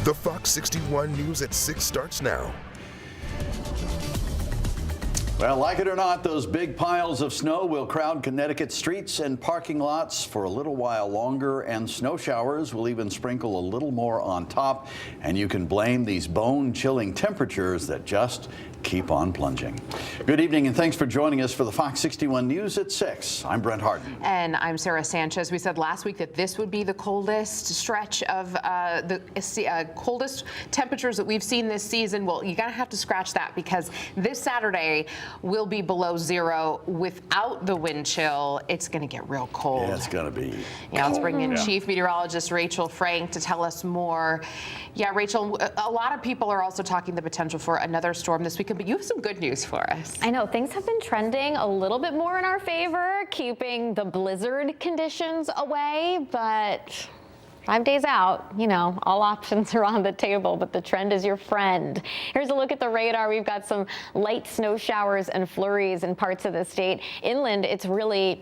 The Fox 61 News at 6 starts now. Well, like it or not, those big piles of snow will crowd Connecticut streets and parking lots for a little while longer, and snow showers will even sprinkle a little more on top. And you can blame these bone-chilling temperatures that just keep on plunging. Good evening, and thanks for joining us for the Fox 61 News at 6. I'm Brent Harden. And I'm Sarah Sanchez. We said last week that this would be the coldest stretch of the coldest temperatures that we've seen this season. Well, you're going to have to scratch that, because this Saturday will be below zero without the wind chill. It's going to get real cold. Yeah, it's going to be Yeah, let's bring in Chief Meteorologist Rachel Frank to tell us more. Yeah, Rachel, a lot of people are also talking the potential for another storm this weekend, but you have some good news for us. I know, things have been trending a little bit more in our favor, keeping the blizzard conditions away, but 5 days out, you know, all options are on the table, but the trend is your friend. Here's a look at the radar. We've got some light snow showers and flurries in parts of the state. Inland, it's really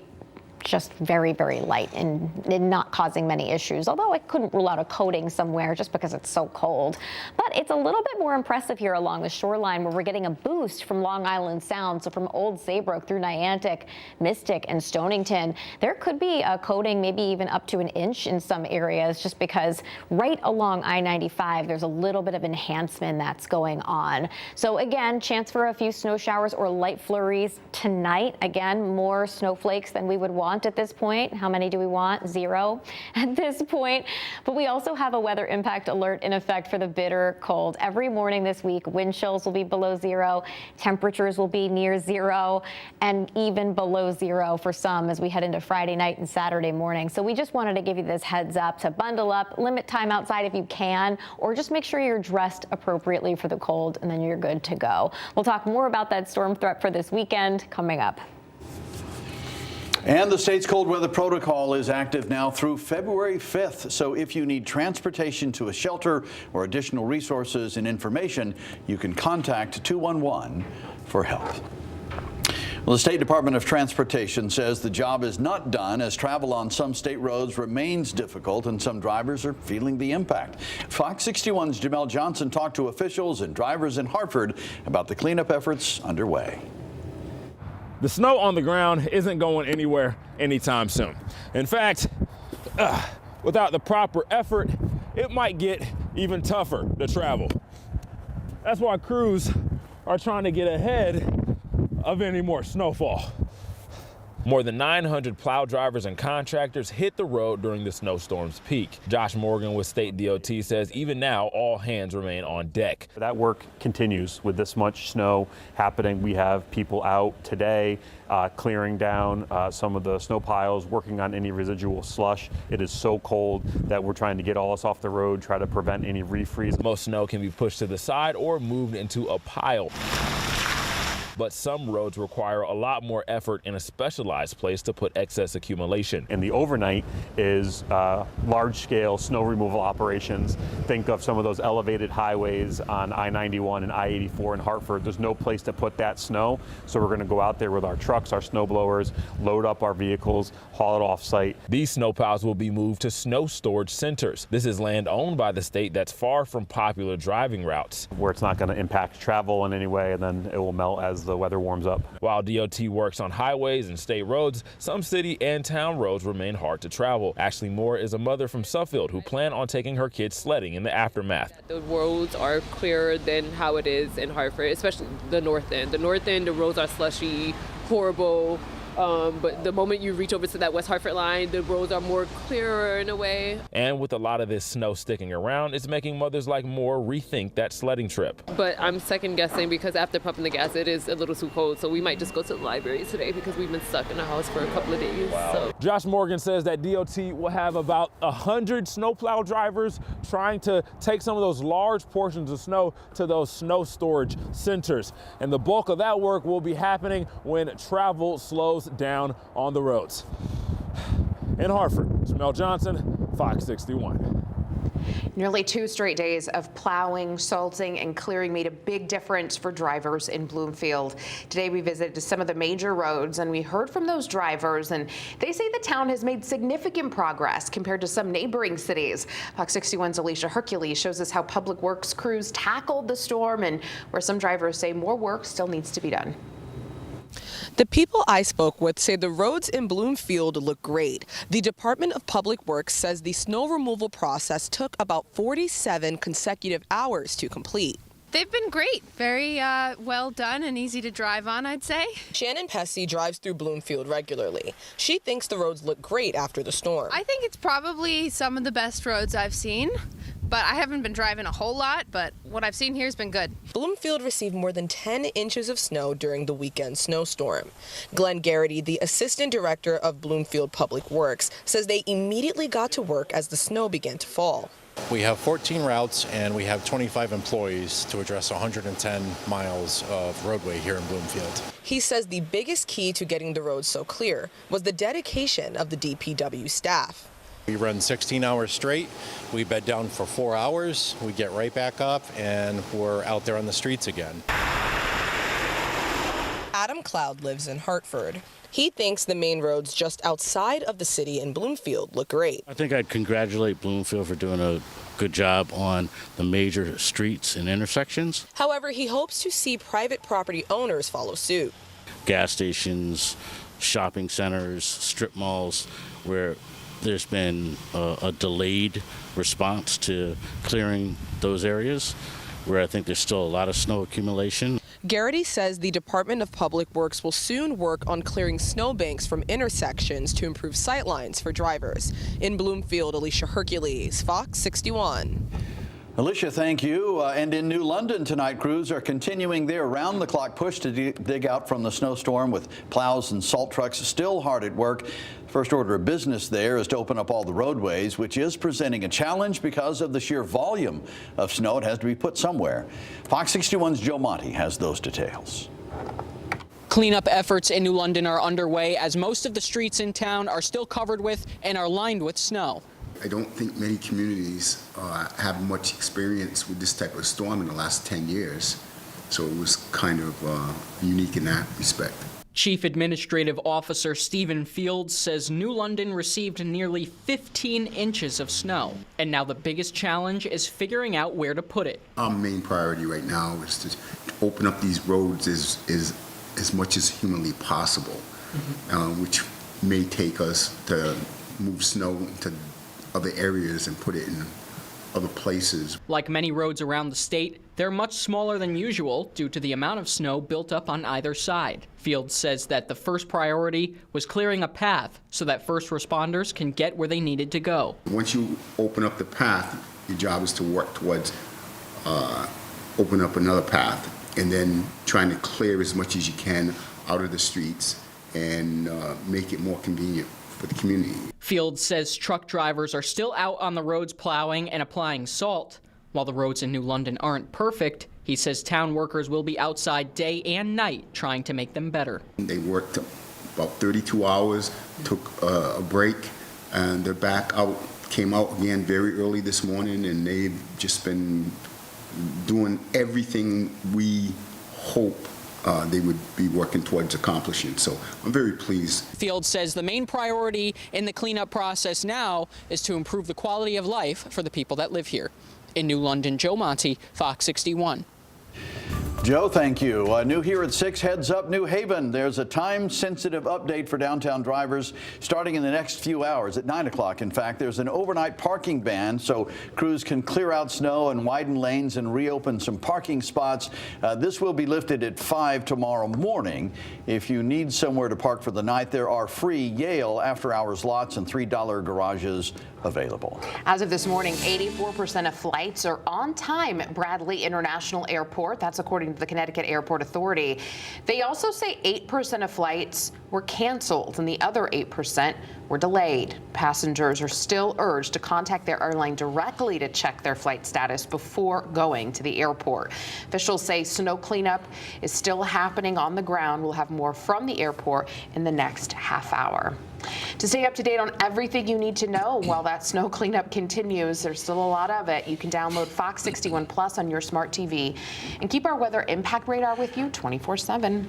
just very, very light and not causing many issues, although I couldn't rule out a coating somewhere just because it's so cold. But it's a little bit more impressive here along the shoreline, where we're getting a boost from Long Island Sound. So from Old Saybrook through Niantic, Mystic, and Stonington, there could be a coating, maybe even up to an inch in some areas, just because right along I-95, there's a little bit of enhancement that's going on. So again, chance for a few snow showers or light flurries tonight. Again, more snowflakes than we would want at this point. How many do we want? 0 at this point. But we also have a weather impact alert in effect for the bitter cold. Every morning this week, wind chills will be below 0, temperatures will be near 0, and even below 0 for some as we head into Friday night and Saturday morning. So we just wanted to give you this heads up to bundle up, limit time outside if you can, or just make sure you're dressed appropriately for the cold, and then you're good to go. We'll talk more about that storm threat for this weekend coming up. And the state's cold weather protocol is active now through February 5th. So if you need transportation to a shelter or additional resources and information, you can contact 211 for help. Well, the State Department of Transportation says the job is not done, as travel on some state roads remains difficult and some drivers are feeling the impact. Fox 61's Jamel Johnson talked to officials and drivers in Hartford about the cleanup efforts underway. The snow on the ground isn't going anywhere anytime soon. In fact, without the proper effort, it might get even tougher to travel. That's why crews are trying to get ahead of any more snowfall. More than 900 plow drivers and contractors hit the road during the snowstorm's peak. Josh Morgan with State DOT says even now, all hands remain on deck. That work continues with this much snow happening. We have people out today clearing down some of the snow piles, working on any residual slush. It is so cold that we're trying to get all this off the road, try to prevent any refreeze. Most snow can be pushed to the side or moved into a pile. But some roads require a lot more effort in a specialized place to put excess accumulation. And the overnight is large-scale snow removal operations. Think of some of those elevated highways on I-91 and I-84 in Hartford. There's no place to put that snow, so we're going to go out there with our trucks, our snow blowers, load up our vehicles, haul it off-site. These snow piles will be moved to snow storage centers. This is land owned by the state that's far from popular driving routes, where it's not going to impact travel in any way, and then it will melt as the weather warms up. While DOT works on highways and state roads, some city and town roads remain hard to travel. Ashley Moore is a mother from Suffield who planned on taking her kids sledding in the aftermath. The roads are clearer than how it is in Hartford, especially the north end. The north end, the roads are slushy, horrible. But the moment you reach over to that West Hartford line, the roads are more clearer in a way. And with a lot of this snow sticking around, it's making mothers like Moore rethink that sledding trip. But I'm second guessing because after pumping the gas, it is a little too cold. So we might just go to the library today because we've been stuck in the house for a couple of days. Wow. So. Josh Morgan says that DOT will have about 100 snowplow drivers trying to take some of those large portions of snow to those snow storage centers. And the bulk of that work will be happening when travel slows down on the roads. In Hartford, Jamel Johnson, Fox 61. Nearly 2 straight days of plowing, salting, and clearing made a big difference for drivers in Bloomfield. Today we visited some of the major roads and we heard from those drivers, and they say the town has made significant progress compared to some neighboring cities. Fox 61's Alicia Hercules shows us how public works crews tackled the storm and where some drivers say more work still needs to be done. The people I spoke with say the roads in Bloomfield look great. The Department of Public Works says the snow removal process took about 47 consecutive hours to complete. They've been great. Very well done and easy to drive on, I'd say. Shannon Pessy drives through Bloomfield regularly. She thinks the roads look great after the storm. I think it's probably some of the best roads I've seen. But I haven't been driving a whole lot, but what I've seen here has been good. Bloomfield received more than 10 inches of snow during the weekend snowstorm. Glenn Garrity, the assistant director of Bloomfield Public Works, says they immediately got to work as the snow began to fall. We have 14 routes and we have 25 employees to address 110 miles of roadway here in Bloomfield. He says the biggest key to getting the roads so clear was the dedication of the DPW staff. We run 16 hours straight, we bed down for 4 hours, we get right back up, and we're out there on the streets again. Adam Cloud lives in Hartford. He thinks the main roads just outside of the city in Bloomfield look great. I think I'd congratulate Bloomfield for doing a good job on the major streets and intersections. However, he hopes to see private property owners follow suit. Gas stations, shopping centers, strip malls, where there's been a delayed response to clearing those areas, where I think there's still a lot of snow accumulation. Garrity says the Department of Public Works will soon work on clearing snowbanks from intersections to improve sightlines for drivers. In Bloomfield, Alicia Hercules, Fox 61. Alicia, thank you. And in New London tonight, crews are continuing their round-the-clock push to dig out from the snowstorm with plows and salt trucks still hard at work. First order of business there is to open up all the roadways, which is presenting a challenge because of the sheer volume of snow. It has to be put somewhere. Fox 61's Joe Monty has those details. Cleanup efforts in New London are underway as most of the streets in town are still covered with and are lined with snow. I don't think many communities have much experience with this type of storm in the last 10 years, so it was kind of unique in that respect. Chief Administrative Officer Stephen Fields says New London received nearly 15 inches of snow, and now the biggest challenge is figuring out where to put it. Our main priority right now is to open up these roads as much as humanly possible, which may take us to move snow to other areas and put it in other places. Like many roads around the state, they're much smaller than usual due to the amount of snow built up on either side. Fields says that the first priority was clearing a path so that first responders can get where they needed to go. Once you open up the path, your job is to work towards open up another path and then trying to clear as much as you can out of the streets and make it more convenient for the community. Fields says truck drivers are still out on the roads plowing and applying salt. While the roads in New London aren't perfect, he says town workers will be outside day and night trying to make them better. They worked about 32 hours, took a break, and they're back out, came out again very early this morning, and they've just been doing everything we hope they would be working towards accomplishing. So I'm very pleased. Fields says the main priority in the cleanup process now is to improve the quality of life for the people that live here. In New London, Joe Monty, Fox 61. Joe, thank you. New here at 6, heads up New Haven. There's a time-sensitive update for downtown drivers starting in the next few hours. At 9 o'clock, in fact, there's an overnight parking ban, so crews can clear out snow and widen lanes and reopen some parking spots. This will be lifted at 5 tomorrow morning. If you need somewhere to park for the night, there are free Yale after-hours lots and $3 garages available. As of this morning, 84% of flights are on time at Bradley International Airport. That's according to the Connecticut Airport Authority. They also say 8% of flights were were canceled and the other 8% were delayed. Passengers are still urged to contact their airline directly to check their flight status before going to the airport. Officials say snow cleanup is still happening on the ground. We'll have more from the airport in the next half hour. To stay up to date on everything you need to know while that snow cleanup continues, there's still a lot of it. You can download Fox 61 Plus on your smart TV and keep our weather impact radar with you 24/7.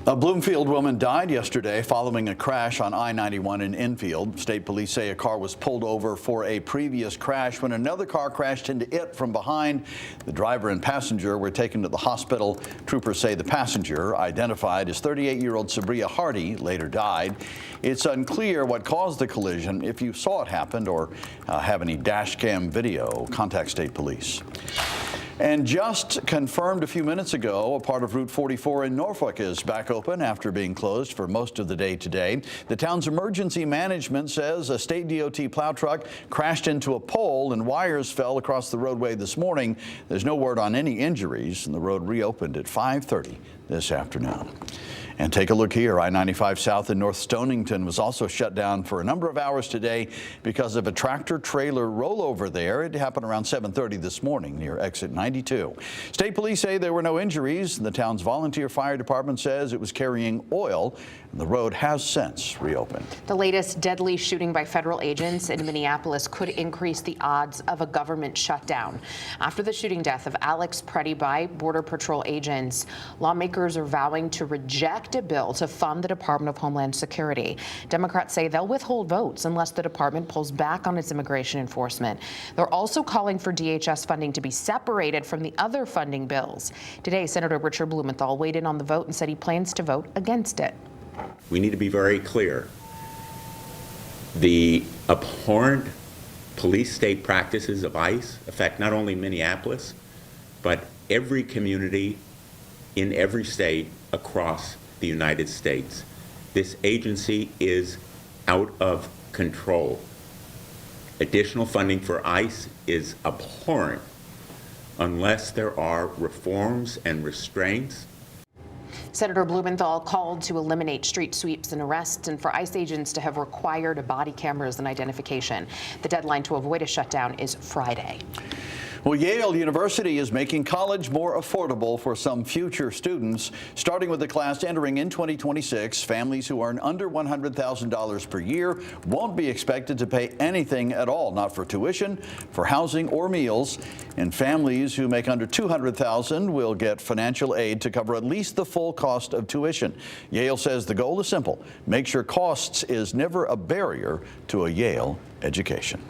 A Bloomfield woman died yesterday following a crash on I-91 in Enfield. State police say a car was pulled over for a previous crash when another car crashed into it from behind. The driver and passenger were taken to the hospital. Troopers say the passenger, identified as 38-year-old Sabria Hardy, later died. It's unclear what caused the collision. If you saw it happen or have any dash cam video, contact state police. And just confirmed a few minutes ago, a part of Route 44 in Norfolk is back open after being closed for most of the day today. The town's emergency management says a state DOT plow truck crashed into a pole and wires fell across the roadway this morning. There's no word on any injuries, and the road reopened at 5:30 this afternoon. And take a look here. I-95 South in North Stonington was also shut down for a number of hours today because of a tractor-trailer rollover there. It happened around 7:30 this morning near exit 92. State police say there were no injuries. The town's volunteer fire department says it was carrying oil. The road has since reopened. The latest deadly shooting by federal agents in Minneapolis could increase the odds of a government shutdown. After the shooting death of Alex Preddy by Border Patrol agents, lawmakers are vowing to reject a bill to fund the Department of Homeland Security. Democrats say they'll withhold votes unless the department pulls back on its immigration enforcement. They're also calling for DHS funding to be separated from the other funding bills. Today, Senator Richard Blumenthal weighed in on the vote and said he plans to vote against it. We need to be very clear. The abhorrent police state practices of ICE affect not only Minneapolis, but every community in every state across the United States. This agency is out of control. Additional funding for ICE is abhorrent unless there are reforms and restraints. Senator Blumenthal called to eliminate street sweeps and arrests and for ICE agents to have required body cameras and identification. The deadline to avoid a shutdown is Friday. Well, Yale University is making college more affordable for some future students. Starting with the class entering in 2026, families who earn under $100,000 per year won't be expected to pay anything at all, not for tuition, for housing or meals. And families who make under $200,000 will get financial aid to cover at least the full cost of tuition. Yale says the goal is simple: make sure costs is never a barrier to a Yale education.